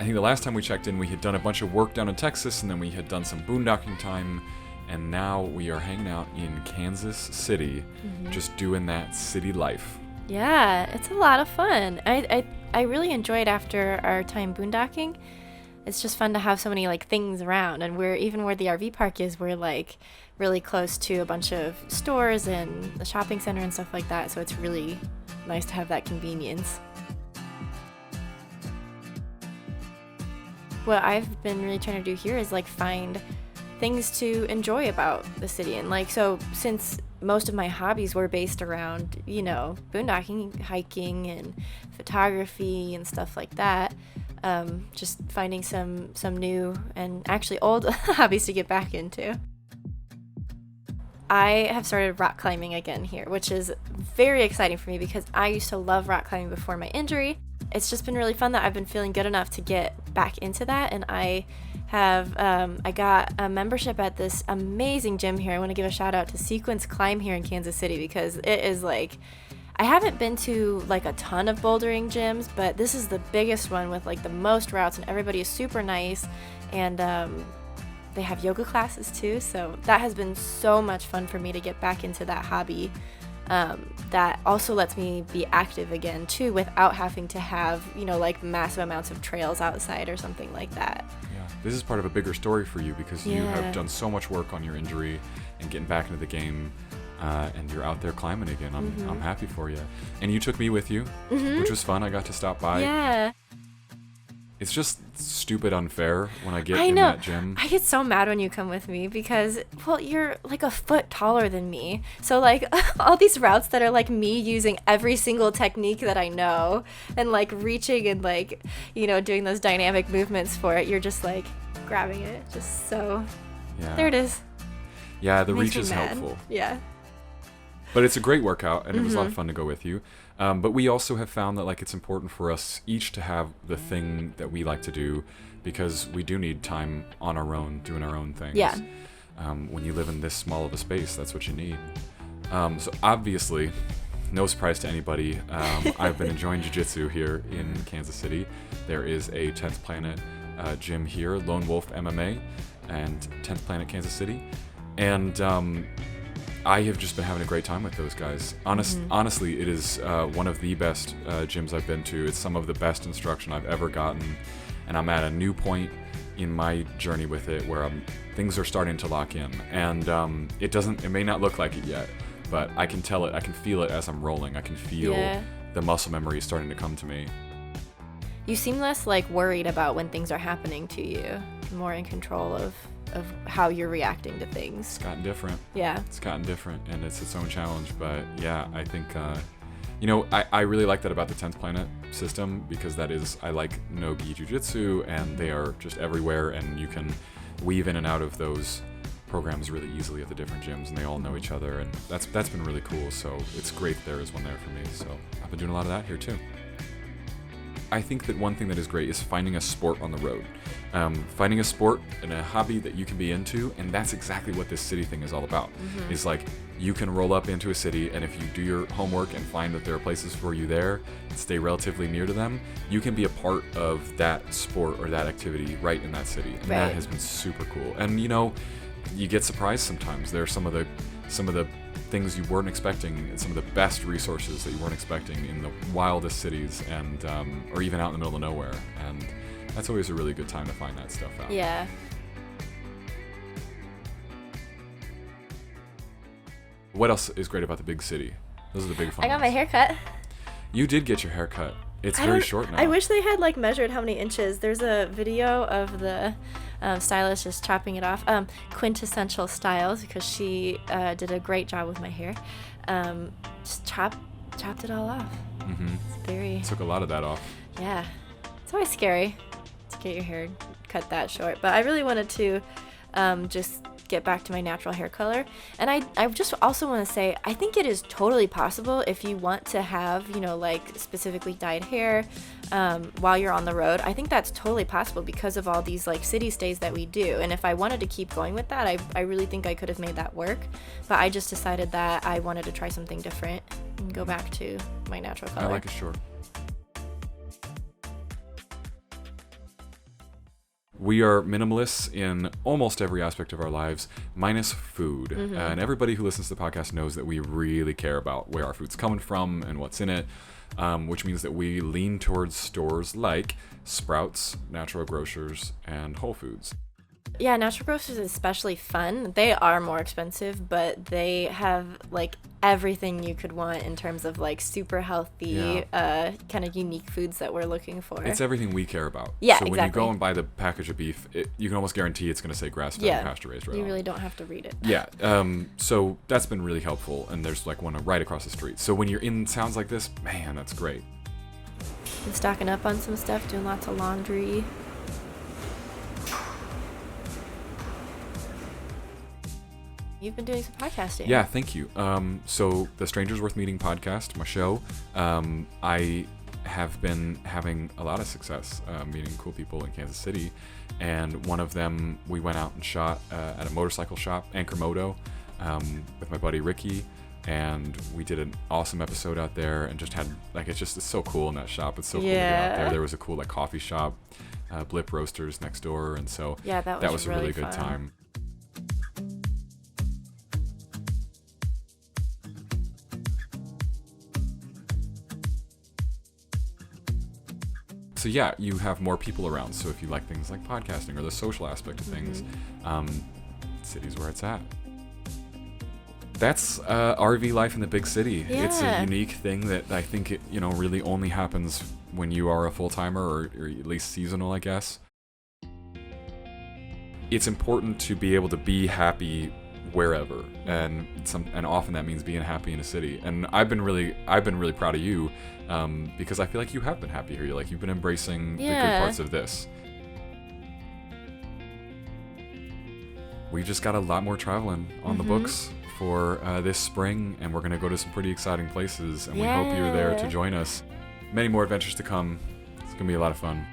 think the last time we checked in, we had done a bunch of work down in Texas, and then we had done some boondocking time, and now we are hanging out in Kansas City, just doing that city life. Yeah, it's a lot of fun. I really enjoyed after our time boondocking. It's just fun to have so many like things around, and we're even where the RV park is, we're like really close to a bunch of stores and the shopping center and stuff like that, so it's really nice to have that convenience. What I've been really trying to do here is like find things to enjoy about the city, and like, so since most of my hobbies were based around, you know, boondocking, hiking, and photography and stuff like that, just finding some new and actually old hobbies to get back into. I have started rock climbing again here, which is very exciting for me because I used to love rock climbing before my injury. It's just been really fun that I've been feeling good enough to get back into that, and I have I got a membership at this amazing gym here. I want to give a shout out to Sequence Climb here in Kansas City because it is like, I haven't been to like a ton of bouldering gyms, but this is the biggest one with like the most routes, and everybody is super nice, and they have yoga classes too, so that has been so much fun for me to get back into that hobby. That also lets me be active again too without having to have, you know, like massive amounts of trails outside or something like that. Yeah, this is part of a bigger story for you because you have done so much work on your injury and getting back into the game, and you're out there climbing again. I'm happy for you. And you took me with you, which was fun. I got to stop by. Yeah. It's just stupid unfair when I get in that gym. I get so mad when you come with me because, well, you're like a foot taller than me. So like all these routes that are like me using every single technique that I know and like reaching and like, you know, doing those dynamic movements for it, you're just like grabbing it. Just so, there it is. Yeah, the Makes reach is me mad. helpful. Yeah. But it's a great workout, and it was a lot of fun to go with you. But we also have found that like it's important for us each to have the thing that we like to do, because we do need time on our own, doing our own things. Yeah. When you live in this small of a space, that's what you need. So obviously, no surprise to anybody, I've been enjoying jiu-jitsu here in Kansas City. There is a 10th Planet gym here, Lone Wolf MMA, and 10th Planet Kansas City. And I have just been having a great time with those guys. Honestly, it is one of the best gyms I've been to. It's some of the best instruction I've ever gotten, and I'm at a new point in my journey with it where things are starting to lock in. And it may not look like it yet, but I can tell it, I can feel it as I'm rolling. I can feel the muscle memory starting to come to me. You seem less like worried about when things are happening to you, more in control of how you're reacting to things. It's gotten different. Yeah. It's gotten different, and it's its own challenge. But yeah, I think, I really like that about the 10th Planet system, because I like no-gi jiu-jitsu, and they are just everywhere, and you can weave in and out of those programs really easily at the different gyms, and they all know each other, and that's been really cool. So it's great there is one there for me. So I've been doing a lot of that here too. I think that one thing that is great is finding a sport on the road. Finding a sport and a hobby that you can be into, and that's exactly what this city thing is all about. Is like, you can roll up into a city, and if you do your homework and find that there are places for you there and stay relatively near to them, you can be a part of that sport or that activity right in that city. And that has been super cool. And you get surprised sometimes. There are some of the things you weren't expecting, and some of the best resources that you weren't expecting in the wildest cities, and or even out in the middle of nowhere, and that's always a really good time to find that stuff out. Yeah. What else is great about the big city? Those are the big fun I got my hair cut. You did get your hair cut. It's very short now. I wish they had like measured how many inches. There's a video of the stylist just chopping it off. Quintessential Styles, because she did a great job with my hair. Just chopped it all off. It's Took a lot of that off. Yeah. It's always scary to get your hair cut that short. But I really wanted to just get back to my natural hair color. And I just also want to say, I think it is totally possible if you want to have, like specifically dyed hair while you're on the road. I think that's totally possible because of all these like city stays that we do. And if I wanted to keep going with that, I really think I could have made that work. But I just decided that I wanted to try something different and go back to my natural color. I like it short. We are minimalists in almost every aspect of our lives, minus food. And everybody who listens to the podcast knows that we really care about where our food's coming from and what's in it, which means that we lean towards stores like Sprouts, Natural Grocers, and Whole Foods. Yeah, Natural Grocers is especially fun. They are more expensive, but they have like everything you could want in terms of like super healthy, kind of unique foods that we're looking for. It's everything we care about. Yeah, so when exactly. you go and buy the package of beef, you can almost guarantee it's going to say grass-fed and pasture-raised. Right you on. really don't have to read it. Yeah, so that's been really helpful, and there's like one right across the street. So when you're in towns like this, man, that's great. Been stocking up on some stuff, doing lots of laundry. You've been doing some podcasting. Yeah, thank you. So the Strangers Worth Meeting podcast, my show, I have been having a lot of success meeting cool people in Kansas City, and one of them we went out and shot at a motorcycle shop, Anchor Moto, with my buddy Ricky, and we did an awesome episode out there, and just had like it's so cool in that shop. It's so cool to be out there. There was a cool like coffee shop, Blip Roasters next door, and so that was a really good time. So yeah, you have more people around. So if you like things like podcasting or the social aspect of things, city's where it's at. That's RV life in the big city. Yeah. It's a unique thing that I think it really only happens when you are a full-timer or at least seasonal, I guess. It's important to be able to be happy wherever, and often that means being happy in a city. And I've been really proud of you, because I feel like you have been happy here. You've been embracing the good parts of this. We just got a lot more traveling on the books for this spring, and we're gonna go to some pretty exciting places, and we hope you're there to join us. Many more adventures to come. It's gonna be a lot of fun.